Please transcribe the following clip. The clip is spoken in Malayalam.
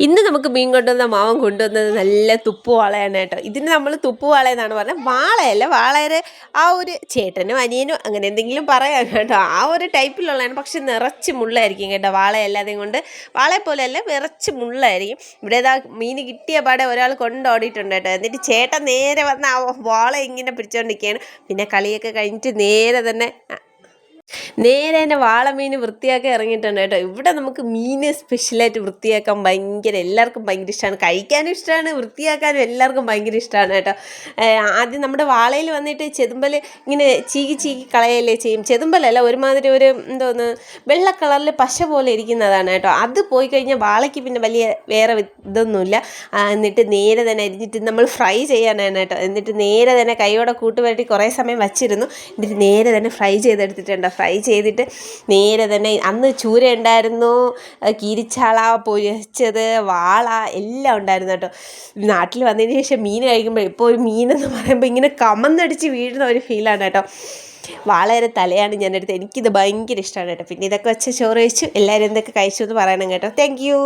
ഇന്ന് നമുക്ക് മീൻ കൊണ്ടുവന്ന മാവൻ കൊണ്ടുവന്നത് നല്ല തുപ്പുവാളയാണ് കേട്ടോ. ഇതിന് നമ്മൾ തുപ്പുവാള എന്നാണ് പറഞ്ഞത്. വാളയല്ല, വാളയുടെ ആ ഒരു ചേട്ടനും അനിയനും അങ്ങനെ എന്തെങ്കിലും പറയാം കേട്ടോ. ആ ഒരു ടൈപ്പിലുള്ളതാണ്. പക്ഷെ നിറച്ച് മുള്ളായിരിക്കും കേട്ടോ. വാളയല്ലാതെയും കൊണ്ട് വാളയെ പോലെയല്ല, നിറച്ച് മുള്ളായിരിക്കും. ഇവിടെ ഏതാ മീൻ കിട്ടിയ പാടെ ഒരാൾ കൊണ്ടോടിയിട്ടുണ്ട് കേട്ടോ. എന്നിട്ട് ചേട്ടൻ നേരെ വന്ന് ആ വാള ഇങ്ങനെ പിടിച്ചുകൊണ്ടിരിക്കുകയാണ്. പിന്നെ കളിയൊക്കെ കഴിഞ്ഞിട്ട് നേരെ തന്നെ വാളമീൻ വൃത്തിയാക്കി ഇറങ്ങിയിട്ടുണ്ട് കേട്ടോ. ഇവിടെ നമുക്ക് മീൻ സ്പെഷ്യലായിട്ട് വൃത്തിയാക്കാൻ എല്ലാവർക്കും ഭയങ്കര ഇഷ്ടമാണ്. കഴിക്കാനും ഇഷ്ടമാണ്, വൃത്തിയാക്കാനും എല്ലാവർക്കും ഭയങ്കര ഇഷ്ടമാണ് കേട്ടോ. ആദ്യം നമ്മുടെ വാളയിൽ വന്നിട്ട് ചെതുമ്പൽ ഇങ്ങനെ ചീകി കളയല്ലേ ചെയ്യും. ചെതുമ്പലല്ല, ഒരുമാതിരി ഒരു എന്തോന്ന് വെള്ള കളറിൽ പശ പോലെ ഇരിക്കുന്നതാണ് കേട്ടോ. അത് പോയി കഴിഞ്ഞാൽ വാളയ്ക്ക് പിന്നെ വേറെ ഇതൊന്നുമില്ല. എന്നിട്ട് നേരെ തന്നെ അരിഞ്ഞിട്ട് നമ്മൾ ഫ്രൈ ചെയ്യാനാണ് കേട്ടോ. എന്നിട്ട് നേരെ തന്നെ കൈയോടെ കൂട്ടുപരട്ടി കുറേ സമയം വച്ചിരുന്നു. എന്നിട്ട് നേരെ തന്നെ ഫ്രൈ ചെയ്തെടുത്തിട്ടുണ്ട്. ഫ്രൈ ചെയ്തിട്ട് നേരെ തന്നെ അന്ന് ചൂര ഉണ്ടായിരുന്നു, കീരിച്ചാള, പൊരിച്ചത്, വാള എല്ലാം ഉണ്ടായിരുന്നു കേട്ടോ. നാട്ടിൽ വന്നതിന് ശേഷം മീൻ കഴിക്കുമ്പോൾ ഇപ്പോൾ ഒരു മീനെന്ന് പറയുമ്പോൾ ഇങ്ങനെ കമന്നടിച്ച് വീഴുന്ന ഒരു ഫീലാണ് കേട്ടോ. വാളയുടെ തലയാണ് ഞാനെടുത്തത്. എനിക്കിത് ഭയങ്കര ഇഷ്ടമാണ് കേട്ടോ. പിന്നെ ഇതൊക്കെ വെച്ച് ചോറ് കഴിച്ചു. എല്ലാവരും എന്തൊക്കെ കഴിച്ചു എന്ന് പറയണം കേട്ടോ. Thank you.